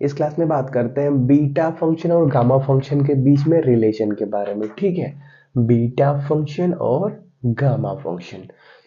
इस क्लास में बात करते हैं बीटा फंक्शन और गामा फंक्शन के बीच में रिलेशन के बारे में। ठीक है, बीटा फंक्शन और गामा फंक्शन।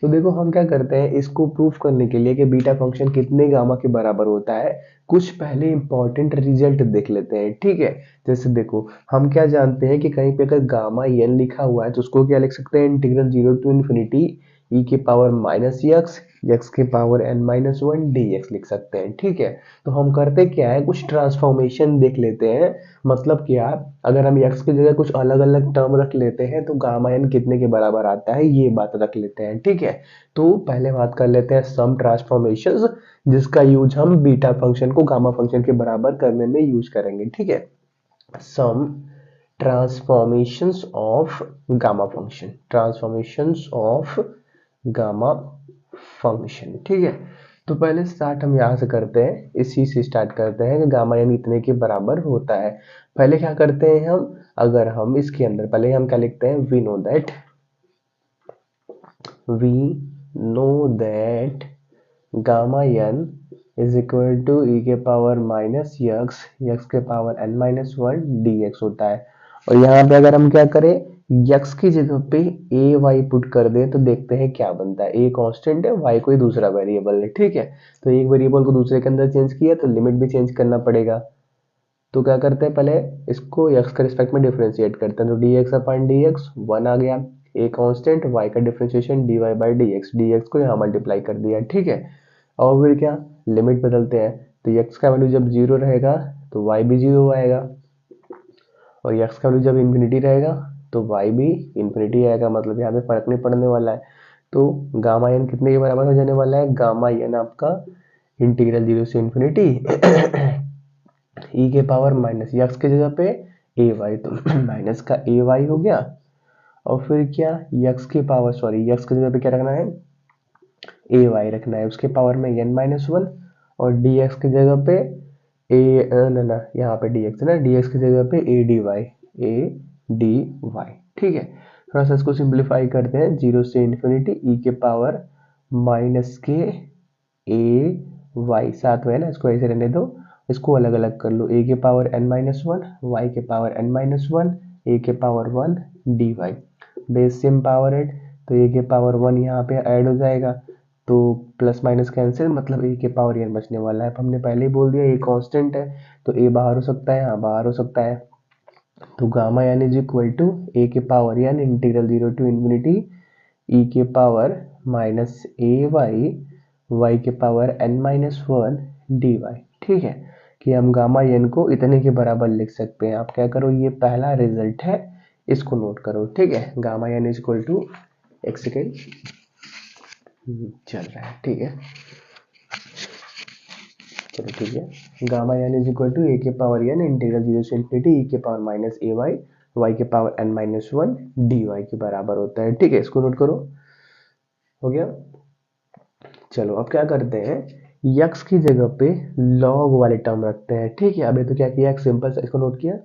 तो देखो हम क्या करते हैं, इसको प्रूफ करने के लिए कि बीटा फंक्शन कितने गामा के बराबर होता है, कुछ पहले इंपॉर्टेंट रिजल्ट देख लेते हैं। ठीक है, जैसे देखो हम क्या जानते हैं कि कहीं पे अगर गामा एन लिखा हुआ है तो उसको क्या लिख सकते हैं, इंटीग्रल 0 to ∞ e के पावर माइनस यक्स यक्स के power n minus one d x लिख सकते हैं। ठीक है, तो हम करते क्या है, कुछ ट्रांसफॉर्मेशन देख लेते हैं। मतलब क्या, अगर हम x की जगह कुछ अलग अलग टर्म रख लेते हैं तो गामा n कितने के बराबर आता है, ये बात रख लेते हैं। ठीक है, तो पहले बात कर लेते हैं सम ट्रांसफॉर्मेशन, जिसका यूज हम बीटा फंक्शन को गामा फंक्शन के बराबर करने में यूज करेंगे। ठीक है, some transformations of gamma function, transformations of gamma function. ठीक है, तो पहले स्टार्ट हम यहाँ से करते हैं, इसी से स्टार्ट करते हैं कि गामा यानी इतने के बराबर होता है। पहले क्या करते हैं हम, अगर हम इसके अंदर पहले हम क्या लिखते हैं, we know that gamma n is equal to e के पावर माइनस यक्स यक्स के power n minus one d x होता है। और यहाँ पे अगर हम क्या करें, यक्स की जगह पे ए वाई पुट कर दें तो देखते हैं क्या बनता है। ए कांस्टेंट है, वाई कोई दूसरा वेरिएबल है। ठीक है, तो एक वेरिएबल को दूसरे के अंदर चेंज किया तो लिमिट भी चेंज करना पड़ेगा। तो क्या करते हैं, पहले इसको x के रिस्पेक्ट में डिफरेंशिएट करते हैं, तो डी एक्स अपन डी एक्स वन आ गया। ए कांस्टेंट, y का differentiation d y by d x को यहाँ मल्टीप्लाई कर दिया। ठीक है, और फिर क्या, लिमिट बदलते हैं, तो x का वैल्यू जब जीरो रहेगा तो y भी जीरो आएगा, और x का वैल्यू जब इन्फिनिटी रहेगा तो y भी इन्फिनिटी आएगा। मतलब यहाँ पे फर्क नहीं पड़ने वाला है। तो गामा एन कितने के बराबर हो जाने वाला है, गामा एन आपका इंटीग्रल 0 से इन्फिनिटी ई के पावर माइनस यक्स की जगह पे ए वाई, तो माइनस का ए वाई हो गया। और फिर क्या, यक्स की पावर सॉरी यक्स की जगह पे क्या रखना है, ए वाई रखना है, उसके पावर में एन माइनस वन, और डी एक्स की जगह पे ना ना यहाँ पे डी एक्स है ना, डी एक्स की जगह पे ए डी वाई। ठीक है, थोड़ा सा इसको सिंप्लीफाई करते हैं, 0 से इन्फिनिटी ई के पावर माइनस के ए वाई, साथ में है ना, इसको ऐसे रहने दो, इसको अलग अलग कर लो, ए के power n minus one y के power n minus one a के power one d y, base same power add, तो ए के पावर वन यहाँ पे ऐड हो जाएगा, तो प्लस माइनस कैंसिल, मतलब ए के पावर एन बचने वाला है। अब हमने पहले ही बोल दिया ए कांस्टेंट है तो ए बाहर हो सकता है, हाँ बाहर हो सकता है। तो gamma n is equal to a के power n integral 0 to infinity e के power minus a y y के power n minus one d y. ठीक है, कि हम गामा एन को इतने के बराबर लिख सकते हैं। आप क्या करो, ये पहला रिजल्ट है, इसको नोट करो। ठीक है, gamma n is equal to एक सेकेंड चल रहा है। ठीक है, चलो ठीक है, gamma n is equal to a के पावर एन इंटीग्रल 0 से इन्फिनिटी ई के power minus a y y के power n minus one d y के बराबर होता है। ठीक है, इसको नोट करो, हो गया। चलो अब क्या करते हैं, यक्स की जगह पे लॉग वाले टर्म रखते हैं। ठीक है, अभी तो क्या किया, एक सिंपल सा इसको नोट किया।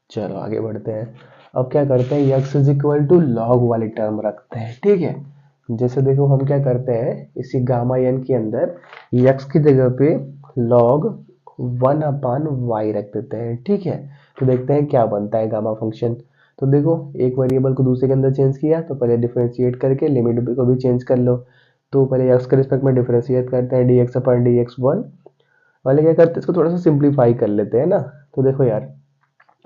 चलो आगे बढ़ते हैं, अब क्या करते हैं, यक्स इज इक्वल टू लॉग वाले टर्म रखते हैं। ठीक है, जैसे देखो हम क्या करते हैं, इसी गामा एन के अंदर यक्स की जगह पे लॉग वन अपान वाई रख देते हैं। ठीक है, तो देखते हैं क्या बनता है गामा फंक्शन। तो देखो एक वेरिएबल को दूसरे के अंदर चेंज किया तो पहले डिफरेंशिएट करके लिमिट को भी चेंज कर लो। तो पहले एक्स के रिस्पेक्ट में डिफरेंशिएट करते हैं, डी एक्स अपन डी एक्स वन, पहले क्या करते हैं, इसको थोड़ा सा सिंप्लीफाई कर लेते हैं ना। तो देखो यार,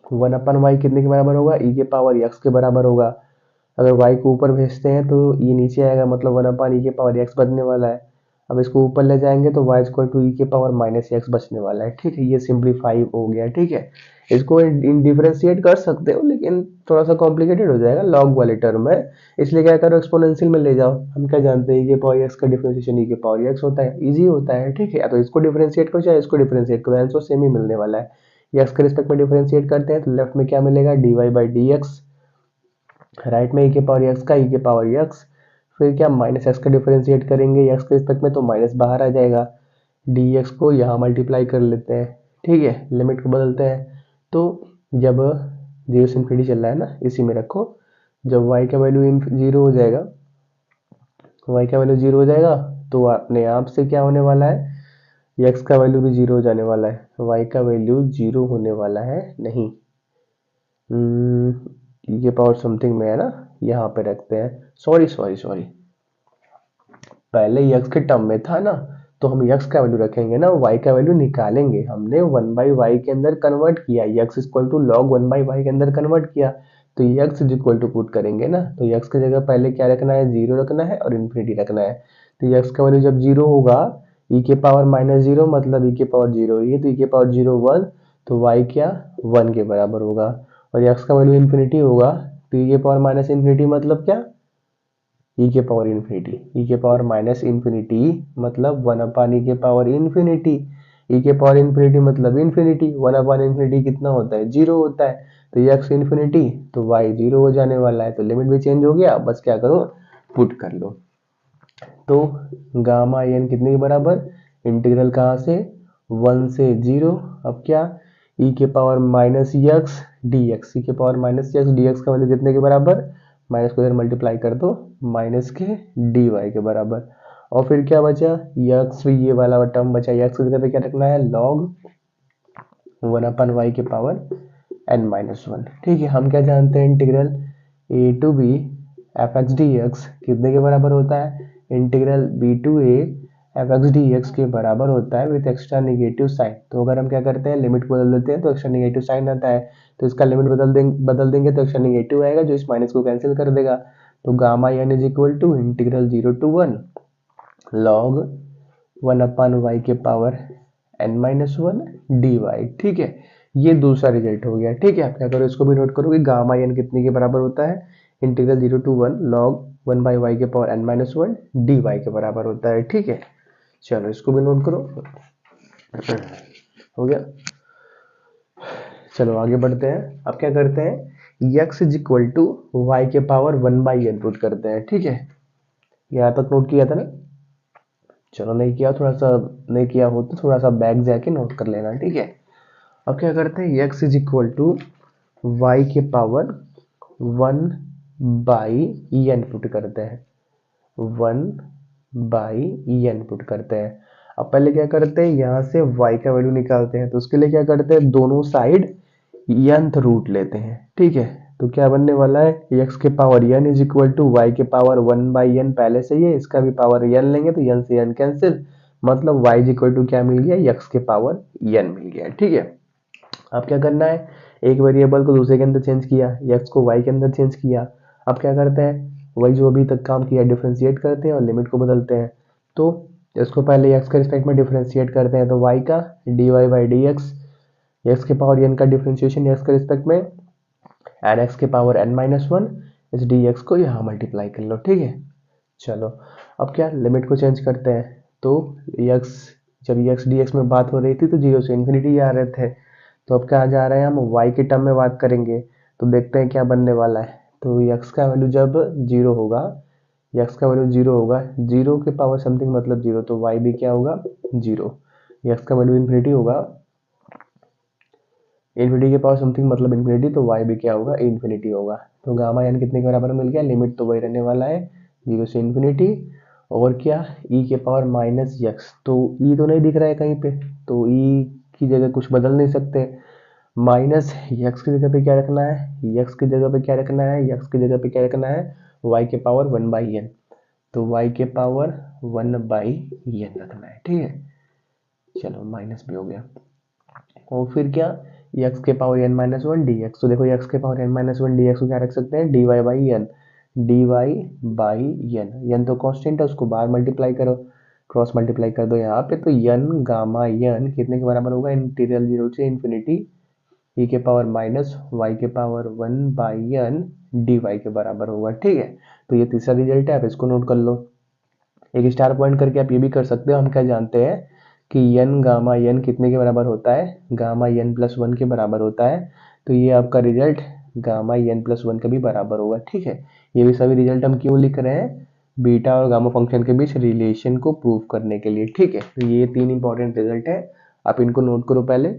वन अपन वाई कितने के बराबर होगा, ई के पावर एक्स के बराबर होगा। अगर वाई को ऊपर भेजते हैं तो ई नीचे आएगा, मतलब वन अपन ई के पावर एक्स बनने वाला है। अब इसको ऊपर ले जाएंगे तो वाई इक्वल टू ई के पावर माइनस एक्स बचने वाला है। ठीक है, ये सिंप्लीफाई हो गया। ठीक है, इसको डिफरेंशिएट कर सकते हो लेकिन थोड़ा सा कॉम्प्लिकेटेड हो जाएगा, लॉग वाले टर्म है, इसलिए क्या करो एक्सपोनेंशियल में ले जाओ। हम क्या जानते हैं, ई के पावर एक्स का डिफरेंशिएशन ई के पावर एक्स होता है, इजी होता है। ठीक है, या तो इसको डिफरेंशिएट करो चाहे इसको डिफरेंशिएट करो, आंसर सेम ही मिलने वाला है। एक्स के रिस्पेक्ट में डिफरेंशिएट करते हैं तो लेफ्ट में क्या मिलेगा, d y by d x, right में ई के पावर एक्स का ई के पावर एक्स, फिर क्या माइनस एक्स का डिफरेंशिएट करेंगे एक्स के रिस्पेक्ट में तो माइनस बाहर आ जाएगा, डी एक्स को यहाँ मल्टीप्लाई कर लेते हैं। ठीक है, लिमिट को बदलते हैं, तो जब जीरो से इन्फिनिटी चल रहा है ना, इसी में रखो, जब y का वैल्यू जीरो हो जाएगा, y का वैल्यू जीरो हो जाएगा तो अपने आप से क्या होने वाला है, एक्स का वैल्यू भी जीरो हो जाने वाला है, वाई का वैल्यू जीरो होने वाला है नहीं। ये पावर समथिंग में है ना, यहाँ पे रखते हैं। सॉरी सॉरी सॉरी, पहले x के टर्म में था ना, तो हम x का वैल्यू रखेंगे ना, y का वैल्यू निकालेंगे। हमने 1/y के अंदर कन्वर्ट किया, x equal to log 1/y के अंदर कन्वर्ट किया, तो x is equal to put करेंगे ना। तो x की जगह पहले क्या रखना है, जीरो रखना है और इन्फिनिटी रखना है। तो x का वैल्यू जब जीरो होगा, e के पावर माइनस जीरो मतलब e के पावर जीरो, ये तो e के पावर जीरो 1, तो y क्या 1 के बराबर होगा। और x का वैल्यू इन्फिनिटी होगा, तो e के पावर माइनस इन्फिनिटी मतलब क्या, e के पावर इन्फिनिटी, e के पावर माइनस इन्फिनिटी मतलब 1 अपान e के पावर इन्फिनिटी, e के पावर इन्फिनिटी मतलब इन्फिनिटी, 1 अपान इन्फिनिटी कितना होता है, जीरो होता है। तो x इन्फिनिटी, तो y जीरो हो जाने वाला है, तो लिमिट भी चेंज हो गया, बस क्या करो पुट कर लो। तो गामा n कितने के बराबर, इंटीग्रल कहाँ से 1 से 0, अब क्या e के power minus x d x, e के power minus x d x का वैल्यू कितने के बराबर, माइनस को इधर मल्टीप्लाई कर दो, माइनस के डी वाई के बराबर। और फिर क्या बचा, यक्स, ये वाला टर्म बचा, यक्स की जगह पे क्या रखना है, लॉग 1 अपन वाई के पावर एन माइनस वन। ठीक है, हम क्या जानते हैं, integral a to b f x d x कितने के बराबर होता है, integral b to a f x d x के बराबर होता है विथ एक्स्ट्रा निगेटिव साइन। तो अगर हम क्या करते हैं, लिमिट को बदल देते हैं तो एक्स्ट्रा निगेटिव साइन आता है, तो इसका लिमिट बदल देंगे तो एक्स्ट्रा निगेटिव आएगा जो इस माइनस को कैंसिल कर देगा। तो gamma n is equal to integral 0 to 1 log 1 upon y के power n minus one d y. ठीक है, ये दूसरा रिजल्ट हो गया। ठीक है, आप क्या करो, इसको भी नोट करो कि गामा एन कितने के बराबर होता है, integral 0 to 1 log 1 by y के power n minus one d y के बराबर होता है। ठीक है, चलो इसको भी नोट करो, हो गया। चलो आगे बढ़ते हैं, अब क्या करते हैं, x is equal to y के पावर 1 बाई एन पुट करते हैं। ठीक है, यहाँ तक नोट किया था ना, चलो नहीं किया, थोड़ा सा नहीं किया हो तो थोड़ा सा बैक जाके नोट कर लेना। ठीक है, अब क्या करते हैं, x is equal to y के पावर 1 बाई एन पुट करते हैं, 1 बाई एन पुट करते हैं। अब पहले क्या करते हैं, यहाँ से y का वैल्यू निकालते हैं, तो उसके लिए क्या करते हैं, दोनों साइड nth रूट लेते हैं। ठीक है, तो क्या बनने वाला है, x के power n is equal to y के पावर 1 बाई एन पहले से ही है, इसका भी पावर n लेंगे तो n से n कैंसिल, मतलब y इज इक्वल टू क्या मिल गया, x के पावर n मिल गया। ठीक है, अब क्या करना है, एक वेरिएबल को दूसरे के अंदर चेंज किया, x को y के अंदर चेंज किया। अब क्या करते हैं, वही जो अभी तक काम किया डिफ्रेंशिएट करते हैं और लिमिट को बदलते हैं। तो इसको पहले x के रिस्पेक्ट में डिफ्रेंशिएट करते हैं, तो y का dy बाई डी एक्स के पावर n का डिफ्रेंशिएशन x के रिस्पेक्ट में एन एक्स के पावर n माइनस वन, इस डी एक्स को यहाँ मल्टीप्लाई कर लो। ठीक है, चलो अब क्या लिमिट को चेंज करते हैं, तो x, जब x डी एक्स में बात हो रही थी तो जीरो से इन्फिनिटी जा रहे थे, तो अब क्या जा रहे हैं, हम y के टर्म में बात करेंगे, तो देखते हैं क्या बनने वाला है। तो x का वैल्यू जब जीरो होगा, x का वैल्यू जीरो होगा, जीरो के पावर समथिंग मतलब जीरो, तो y भी क्या होगा जीरो, x का वैल्यू इन्फिनिटी होगा, इन्फिनिटी के पावर समथिंग मतलब इन्फिनिटी, तो y भी क्या होगा इन्फिनिटी होगा। तो गामा n कितने के बराबर मिल गया, लिमिट तो वही रहने वाला है, जीरो से इन्फिनिटी, और क्या e के पावर माइनस एक्स, तो e तो नहीं दिख रहा है कहीं पे, तो e की जगह कुछ बदल नहीं सकते, माइनस एक्स की जगह पे क्या रखना है, एक्स की जगह पे क्या रखना है, एक्स की जगह पे क्या रखना है, y के पावर 1 बाई एन, तो y के पावर 1 बाई एन रखना है। ठीक है, चलो माइनस भी हो गया, और फिर क्या, x के power n minus one d x, तो देखो x के power n minus one d x को क्या रख सकते हैं, d y by n, d y by n तो कॉन्स्टेंट है, उसको बाहर मल्टीप्लाई करो, क्रॉस मल्टीप्लाई कर दो यहाँ पे, तो n गामा n कितने के बराबर होगा, इंटीग्रल 0 से इन्फिनिटी e के पावर माइनस वाई के power 1 by n d y के बराबर होगा। ठीक है, तो ये तीसरा रिजल्ट है, आप इसको नोट कर लो। एक स्टार पॉइंट करके आप ये भी कर सकते हो, हम क्या जानते हैं कि n गामा n कितने के बराबर होता है, गामा n प्लस वन के बराबर होता है, तो ये आपका result gamma n plus one के भी बराबर होगा। ठीक है, ये भी सभी रिजल्ट हम क्यों लिख रहे हैं, बीटा और गामा फंक्शन के बीच रिलेशन को प्रूव करने के लिए। ठीक है, तो ये तीन इंपॉर्टेंट रिजल्ट है, आप इनको नोट करो पहले।